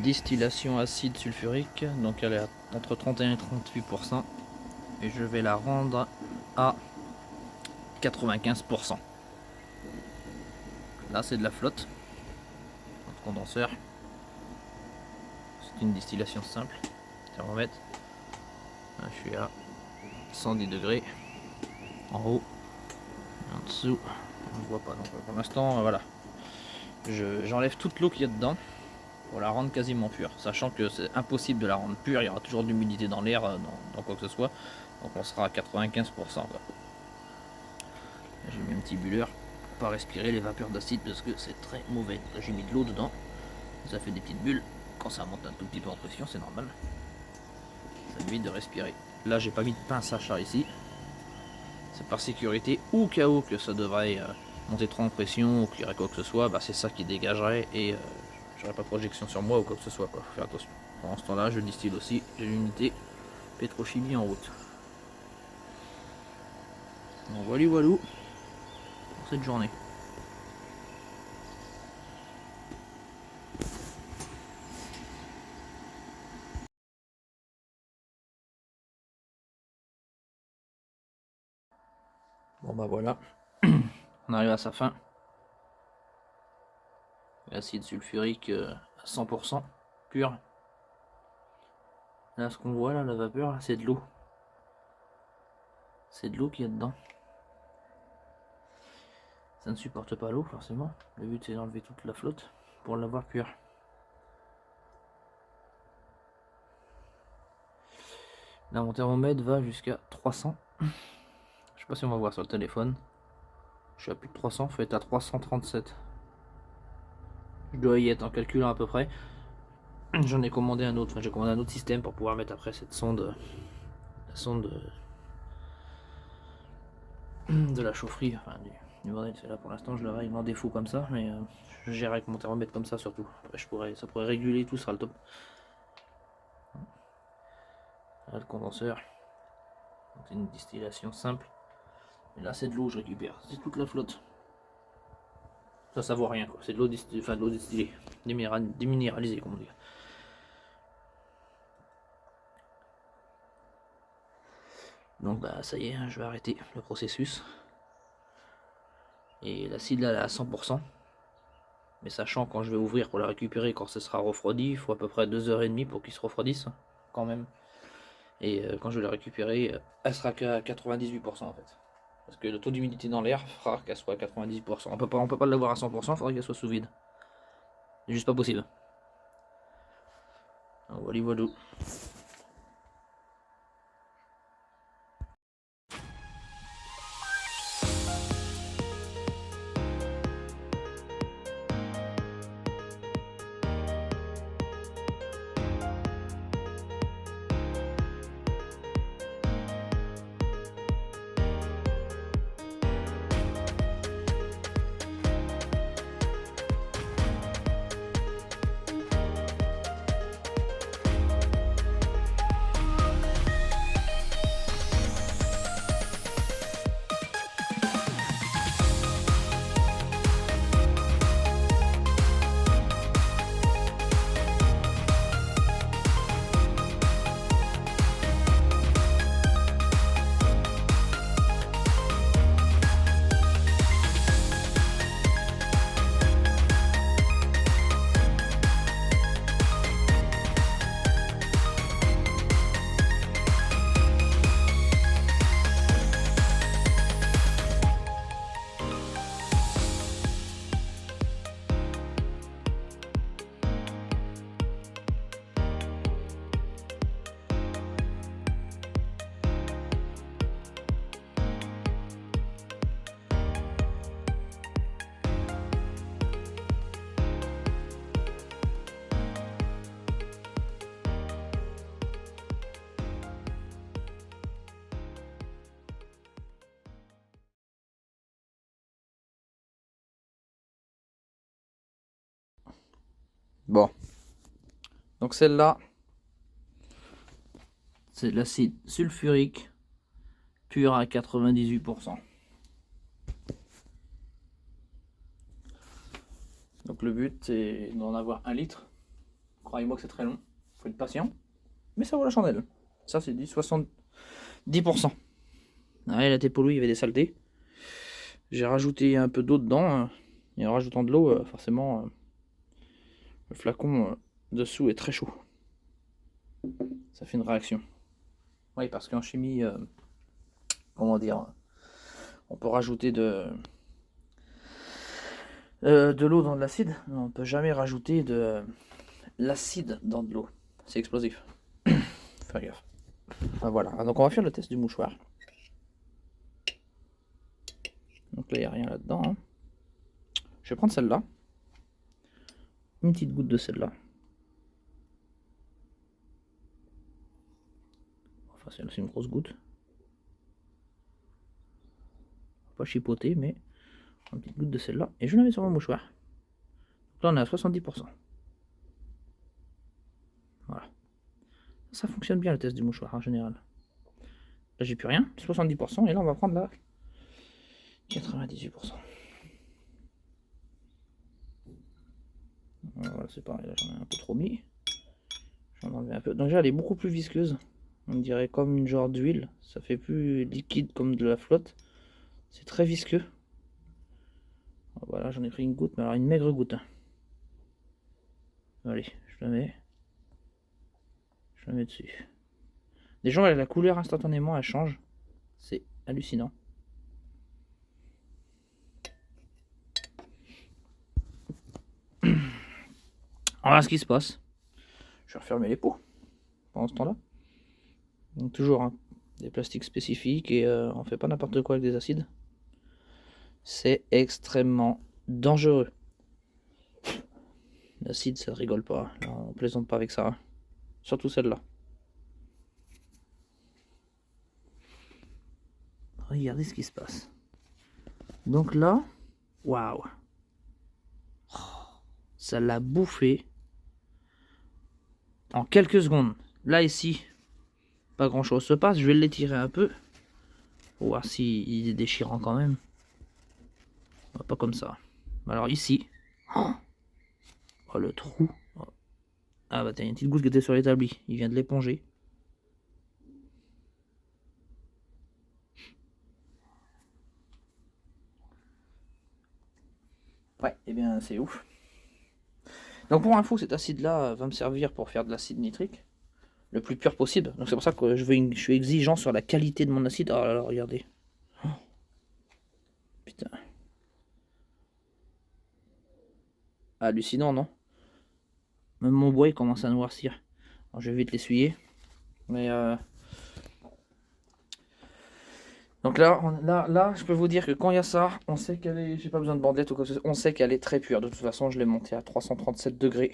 distillation acide sulfurique, donc elle est entre 31 et 38%, et je vais la rendre à 95%. Là c'est de la flotte, notre condenseur, c'est une distillation simple, thermomètre, là, je suis à 110 degrés, en haut, et en dessous, on ne voit pas, donc pour l'instant voilà, j'enlève toute l'eau qu'il y a dedans, pour la rendre quasiment pure, sachant que c'est impossible de la rendre pure, il y aura toujours de l'humidité dans l'air, dans quoi que ce soit, donc on sera à 95%. J'ai mis un petit bulleur pour pas respirer les vapeurs d'acide parce que c'est très mauvais. Là j'ai mis de l'eau dedans, ça fait des petites bulles, quand ça monte un tout petit peu en pression c'est normal, ça évite de respirer. Là j'ai pas mis de pince à chat ici, c'est par sécurité, ou cas où que ça devrait monter trop en pression ou qu'il y aurait quoi que ce soit, c'est ça qui dégagerait et j'aurais pas de projection sur moi ou quoi que ce soit, quoi. Faut faire attention. Pendant ce temps là je distille aussi, j'ai l'unité pétrochimie en route. Donc voilà pour cette journée. Bon voilà, on arrive à sa fin. L'acide sulfurique à 100% pur. Là ce qu'on voit là, la vapeur, c'est de l'eau. C'est de l'eau qu'il y a dedans. Ça ne supporte pas l'eau forcément. Le but c'est d'enlever toute la flotte pour l'avoir pure. Là mon thermomètre va jusqu'à 300. Je sais pas si on va voir sur le téléphone. Je suis à plus de 300, faut être à 337. Je dois y être en calculant à peu près. J'en ai commandé un autre, j'ai commandé un autre système pour pouvoir mettre après cette sonde, la sonde de la chaufferie, enfin du bordel. C'est là pour l'instant je le règle en défaut comme ça, mais je gère avec mon thermomètre comme ça surtout. Après, ça pourrait réguler tout, ça sera le top. Là, le condenseur, c'est une distillation simple. Et là c'est de l'eau, je récupère, c'est toute la flotte. Ça vaut rien quoi, c'est de l'eau distillée, enfin de l'eau distillée, déminéralisée comme on dit. Donc ça y est, hein, je vais arrêter le processus. Et l'acide là elle est à 100%. Mais sachant quand je vais ouvrir pour la récupérer, quand ce sera refroidi, il faut à peu près 2h30 pour qu'il se refroidisse, quand même. Et quand je vais la récupérer, elle sera qu'à 98% en fait. Parce que le taux d'humidité dans l'air fera qu'elle soit à 98%. On peut pas l'avoir à 100%, il faudrait qu'elle soit sous vide. C'est juste pas possible. Alors, voilà. Bon, donc celle-là, c'est de l'acide sulfurique pur à 98%. Donc le but c'est d'en avoir 1 litre Croyez-moi que c'est très long. Faut être patient. Mais ça vaut la chandelle. Ça, c'est du 70%. Ah, il a été pollué, il y avait des saletés. J'ai rajouté un peu d'eau dedans. Et en rajoutant de l'eau, forcément, le flacon dessous est très chaud. Ça fait une réaction. Oui, parce qu'en chimie, comment dire, on peut rajouter de l'eau dans de l'acide, mais on ne peut jamais rajouter de l'acide dans de l'eau. C'est explosif. Faire gaffe. Enfin, voilà, donc on va faire le test du mouchoir. Donc là, il n'y a rien là-dedans. Hein. Je vais prendre celle-là. Une petite goutte de celle-là. Enfin, c'est une grosse goutte. Pas chipoter, mais une petite goutte de celle-là. Et je la mets sur mon mouchoir. Donc là, on est à 70%. Voilà. Ça fonctionne bien le test du mouchoir en général. Là, j'ai plus rien. 70%. Et là, on va prendre là 98%. Voilà, c'est pareil. Là, j'en ai un peu trop mis. J'en enlève un peu. Donc, là, elle est beaucoup plus visqueuse. On dirait comme une genre d'huile. Ça fait plus liquide comme de la flotte. C'est très visqueux. Voilà, j'en ai pris une goutte, mais alors une maigre goutte. Allez, je la mets. Je la mets dessus. Des gens, la couleur instantanément, elle change. C'est hallucinant. Voilà ce qui se passe. Je vais refermer les pots pendant ce temps-là. Donc toujours hein, des plastiques spécifiques et on fait pas n'importe quoi avec des acides. C'est extrêmement dangereux. L'acide, ça rigole pas. Là, on plaisante pas avec ça. Hein. Surtout celle-là. Regardez ce qui se passe. Donc là, waouh. Ça l'a bouffé en quelques secondes. Là, ici, pas grand chose se passe. Je vais l'étirer un peu pour voir s'il est déchirant quand même. Pas comme ça. Alors ici, oh, le trou. Ah bah tiens, il y a une petite goutte qui était sur l'établi. Il vient de l'éponger. Ouais, et bien c'est ouf. Donc pour info, cet acide-là va me servir pour faire de l'acide nitrique le plus pur possible. Donc c'est pour ça que je suis exigeant sur la qualité de mon acide. Oh là là, regardez. Oh. Putain. Hallucinant, non? Même mon bois il commence à noircir. Alors, je vais vite l'essuyer. Mais donc là, je peux vous dire que quand il y a ça, on sait qu'elle est. J'ai pas besoin de bandelette ou quoi que ce soit. On sait qu'elle est très pure. De toute façon, je l'ai montée à 337 degrés.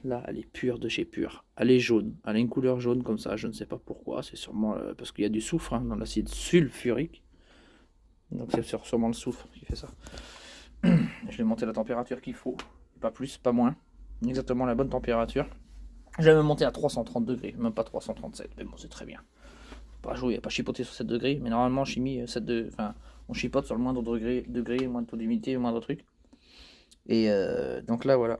Là, elle est pure de chez pure. Elle est jaune. Elle a une couleur jaune comme ça. Je ne sais pas pourquoi. C'est sûrement parce qu'il y a du soufre hein, dans l'acide sulfurique. Donc c'est sûrement le soufre qui fait ça. Je l'ai monté à la température qu'il faut. Pas plus, pas moins. Exactement la bonne température. Je l'ai même monté à 330 degrés. Même pas 337. Mais bon, c'est très bien. Pas jouer, pas chipoter sur 7 degrés. Mais normalement, en chimie, on chipote sur le moindre degré, moins de taux d'humidité, moindre truc. Et donc là, voilà.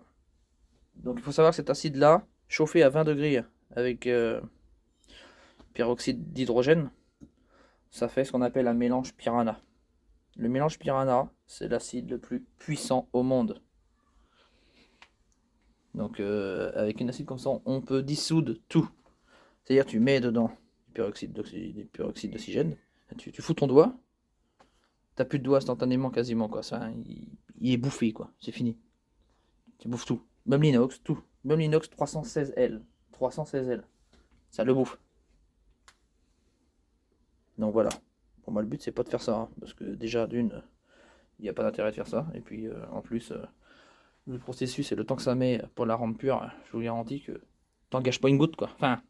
Donc il faut savoir que cet acide-là, chauffé à 20 degrés avec peroxyde d'hydrogène, ça fait ce qu'on appelle un mélange piranha. Le mélange piranha, c'est l'acide le plus puissant au monde. Donc avec un acide comme ça, on peut dissoudre tout. C'est-à-dire tu mets dedans du peroxyde d'oxygène, tu fous ton doigt, t'as plus de doigt instantanément quasiment quoi. Ça, il est bouffé quoi, c'est fini. Tu bouffes tout. Même l'inox, tout. Même l'inox 316L. 316L. Ça le bouffe. Donc voilà. Pour moi, le but, c'est pas de faire ça. Hein, parce que déjà, d'une, il n'y a pas d'intérêt de faire ça. Et puis, en plus, le processus et le temps que ça met pour la rendre pure, je vous garantis que t'engages pas une goutte, quoi. Enfin,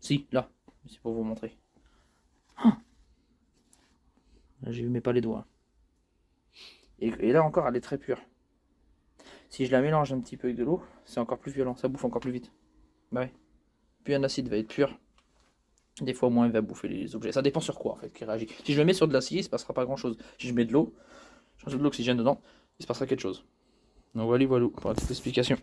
si, là. C'est pour vous montrer. Ah là, je mets pas les doigts. Et là encore, elle est très pure. Si je la mélange un petit peu avec de l'eau, c'est encore plus violent, ça bouffe encore plus vite. Bah ouais. Plus un acide va être pur, des fois moins il va bouffer les objets. Ça dépend sur quoi en fait qui réagit. Si je le mets sur de l'acide, il ne se passera pas grand chose. Si je mets de l'eau, je mets de l'oxygène dedans, il se passera quelque chose. Donc voilà pour la petite explication.